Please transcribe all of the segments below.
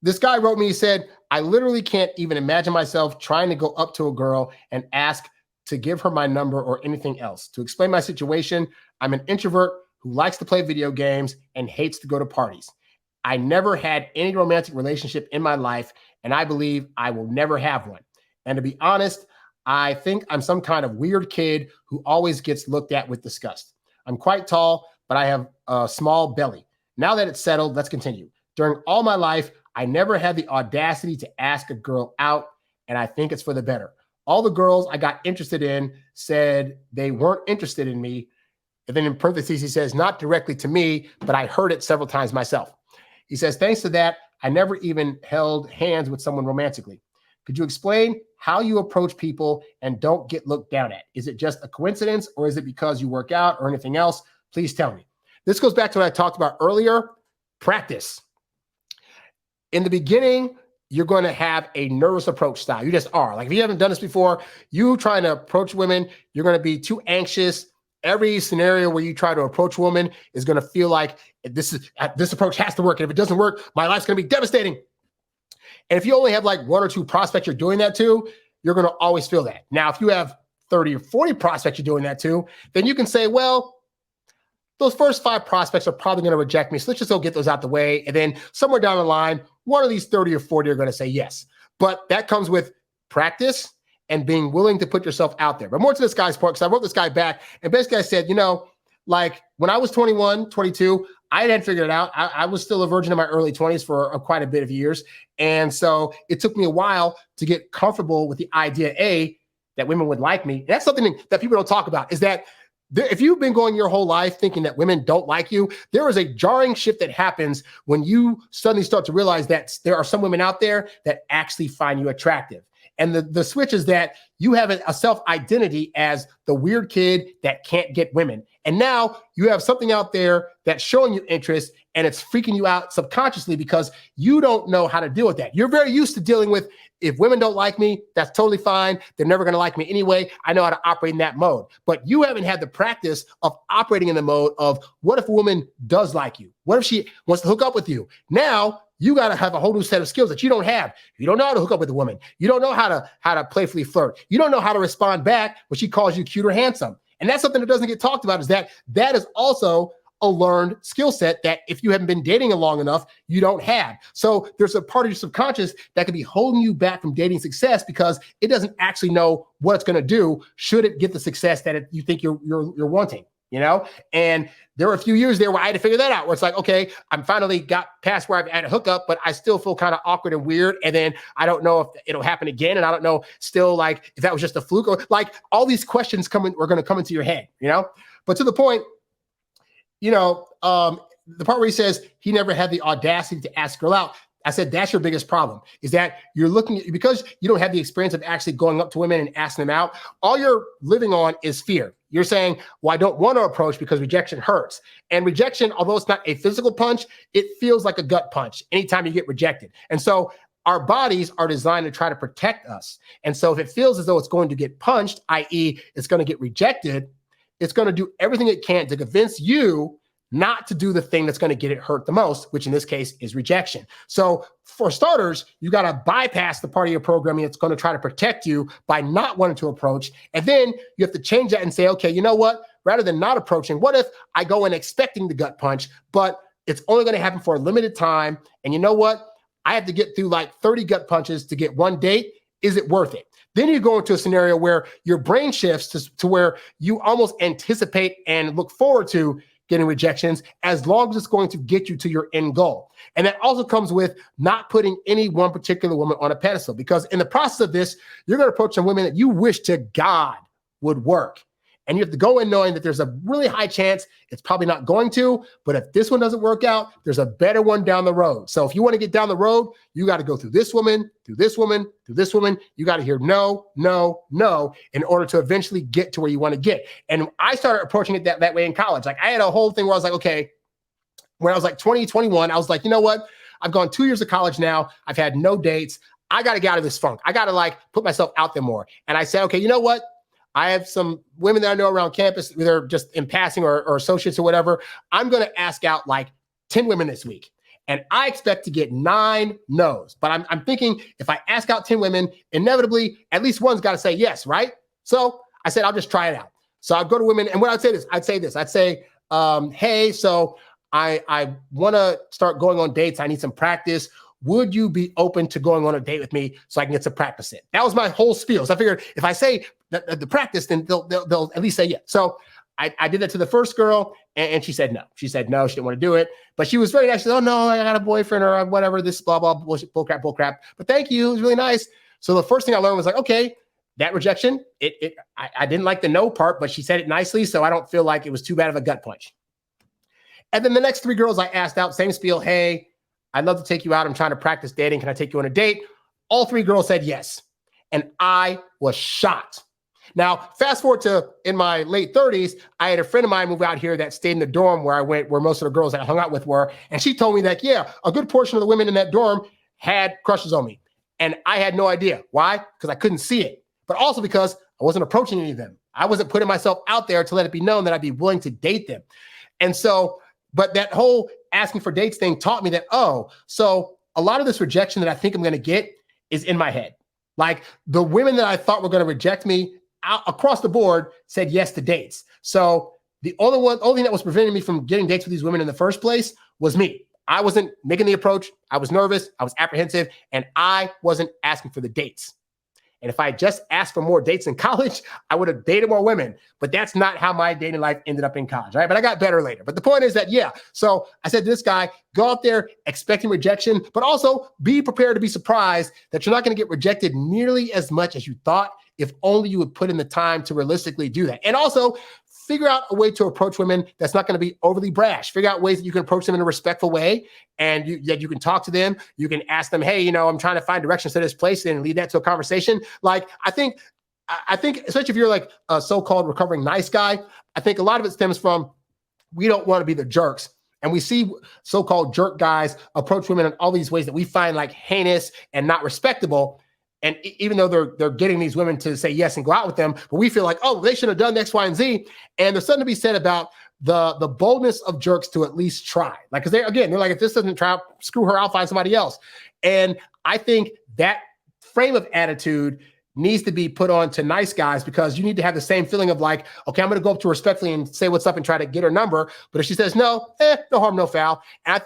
This guy wrote me, he said, I literally can't even imagine myself trying to go up to a girl and ask to give her my number or anything else. To explain my situation, I'm an introvert who likes to play video games and hates to go to parties. I never had any romantic relationship in my life, and I believe I will never have one. And to be honest, I think I'm some kind of weird kid who always gets looked at with disgust. I'm quite tall, but I have a small belly. Now that it's settled, let's continue. During all my life, I never had the audacity to ask a girl out, and I think it's for the better. All the girls I got interested in said they weren't interested in me. And then in parentheses, he says, not directly to me, but I heard it several times myself. He says, thanks to that, I never even held hands with someone romantically. Could you explain how you approach people and don't get looked down at? Is it just a coincidence, or is it because you work out or anything else? Please tell me. This goes back to what I talked about earlier, practice. In the beginning, you're going to have a nervous approach style. You just are. Like if you haven't done this before, you trying to approach women, you're going to be too anxious. Every scenario where you try to approach a woman is going to feel like this approach has to work. And if it doesn't work, my life's going to be devastating. And if you only have like 1 or 2 prospects you're doing that to, you're going to always feel that. Now, if you have 30 or 40 prospects you're doing that to, then you can say, well, those first 5 prospects are probably going to reject me. So let's just go get those out the way. And then somewhere down the line, one of these 30 or 40 are going to say yes. But that comes with practice and being willing to put yourself out there. But more to this guy's point, because I wrote this guy back, and basically I said, like when I was 21, 22, I hadn't figured it out. I was still a virgin in my early 20s for quite a bit of years. And so it took me a while to get comfortable with the idea, that women would like me. And that's something that people don't talk about, is that if you've been going your whole life thinking that women don't like you, there is a jarring shift that happens when you suddenly start to realize that there are some women out there that actually find you attractive. And the switch is that you have a self-identity as the weird kid that can't get women. And now you have something out there that's showing you interest, and it's freaking you out subconsciously because you don't know how to deal with that. You're very used to dealing with, if women don't like me, that's totally fine. They're never going to like me anyway. I know how to operate in that mode. But you haven't had the practice of operating in the mode of, what if a woman does like you? What if she wants to hook up with you? Now, you got to have a whole new set of skills that you don't have. You don't know how to hook up with a woman. You don't know how to playfully flirt. You don't know how to respond back when she calls you cute or handsome. And that's something that doesn't get talked about, is that is also a learned skill set that if you haven't been dating long enough, you don't have. So there's a part of your subconscious that could be holding you back from dating success because it doesn't actually know what it's going to do should it get the success that you think you're wanting. And there were a few years there where I had to figure that out, where it's like, okay, I'm finally got past where I've had a hookup, but I still feel kind of awkward and weird. And then I don't know if it'll happen again. And I don't know still, like, if that was just a fluke, or like all these questions are going to come into your head, but to the point, the part where he says he never had the audacity to ask a girl out. I said, that's your biggest problem, is that you're looking at, because you don't have the experience of actually going up to women and asking them out. All you're living on is fear. You're saying, well, I don't want to approach because rejection hurts. And rejection, although it's not a physical punch, it feels like a gut punch anytime you get rejected. And so our bodies are designed to try to protect us. And so if it feels as though it's going to get punched, i.e. it's going to get rejected, it's going to do everything it can to convince you not to do the thing that's going to get it hurt the most, which in this case is rejection. So for starters, you got to bypass the part of your programming that's going to try to protect you by not wanting to approach. And then you have to change that and say, okay, you know what? Rather than not approaching, what if I go in expecting the gut punch, but it's only going to happen for a limited time? And you know what? I have to get through like 30 gut punches to get one date. Is it worth it? Then you go into a scenario where your brain shifts to where you almost anticipate and look forward to getting rejections, as long as it's going to get you to your end goal. And that also comes with not putting any one particular woman on a pedestal, because in the process of this, you're going to approach some women that you wish to God would work. And you have to go in knowing that there's a really high chance it's probably not going to, but if this one doesn't work out, there's a better one down the road. So if you want to get down the road, you got to go through this woman, through this woman, through this woman. You got to hear no, no, no in order to eventually get to where you want to get. And I started approaching it that way in college. Like I had a whole thing where I was like, okay, when I was like 20, 21, I was like, you know what? I've gone 2 years of college now. I've had no dates. I got to get out of this funk. I got to like put myself out there more. And I said, okay, you know what? I have some women that I know around campus, either just in passing or associates or whatever. I'm going to ask out like 10 women this week. and I expect to get 9 no's. But I'm thinking if I ask out 10 women, inevitably, at least one's got to say yes, right? So I said, I'll just try it out. So I'd go to women, and when I'd say, hey, so I want to start going on dates. I need some practice. Would you be open to going on a date with me so I can get some practice in? That was my whole spiel. So I figured if I say the practice, then they'll at least say yes. So I did that to the first girl, and she said no. She said no, she didn't want to do it. But she was very nice. She said, oh, no, I got a boyfriend or whatever, this blah, blah, bullshit, bull crap. But thank you. It was really nice. So the first thing I learned was like, okay, that rejection, I didn't like the no part, but she said it nicely, so I don't feel like it was too bad of a gut punch. And then the next 3 girls I asked out, same spiel, hey, I'd love to take you out. I'm trying to practice dating. Can I take you on a date? All 3 girls said yes. And I was shocked. Now, fast forward to in my late 30s, I had a friend of mine move out here that stayed in the dorm where I went, where most of the girls that I hung out with were. And she told me that, yeah, a good portion of the women in that dorm had crushes on me. And I had no idea. Why? Because I couldn't see it. But also because I wasn't approaching any of them. I wasn't putting myself out there to let it be known that I'd be willing to date them. And so, but that whole asking for dates thing taught me that, oh, so a lot of this rejection that I think I'm going to get is in my head. Like the women that I thought were going to reject me across the board said yes to dates. So the only thing that was preventing me from getting dates with these women in the first place was me. I wasn't making the approach. I was nervous. I was apprehensive, and I wasn't asking for the dates. And if I had just asked for more dates in college, I would have dated more women. But that's not how my dating life ended up in college, right? But I got better later. But the point is that, yeah. So I said to this guy, go out there expecting rejection, but also be prepared to be surprised that you're not going to get rejected nearly as much as you thought if only you would put in the time to realistically do that. And also figure out a way to approach women that's not going to be overly brash. Figure out ways that you can approach them in a respectful way, and that you can talk to them. You can ask them, hey, I'm trying to find directions to this place, and lead that to a conversation. Like, I think, especially if you're like a so-called recovering nice guy, I think a lot of it stems from we don't want to be the jerks. And we see so-called jerk guys approach women in all these ways that we find like heinous and not respectable. And even though they're getting these women to say yes and go out with them, but we feel like, oh, they should have done X, Y, and Z. And there's something to be said about the boldness of jerks to at least try. Like, because they're like, if this doesn't try out, screw her, I'll find somebody else. And I think that frame of attitude needs to be put on to nice guys, because you need to have the same feeling of like, okay, I'm going to go up to her respectfully and say what's up and try to get her number. But if she says no, no harm, no foul. And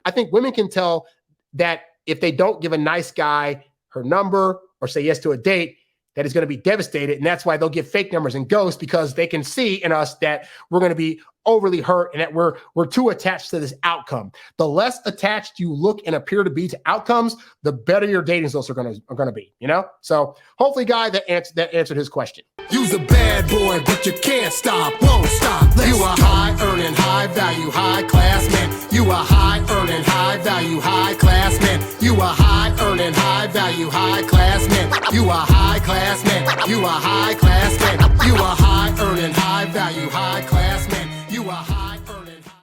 I think women can tell that if they don't give a nice guy her number or say yes to a date, that is going to be devastated. And that's why they'll give fake numbers and ghost, because they can see in us that we're going to be overly hurt and that we're too attached to this outcome. The less attached you look and appear to be to outcomes, the better your dating results are going to be, So hopefully, guy, that answered his question. You's a bad boy, but you can't stop, won't stop. You a high earning, high value, high class man. You a high earning, high value, high class man. You a high earning, high value, high class man. You a high class man. You a high class man. You a high earning.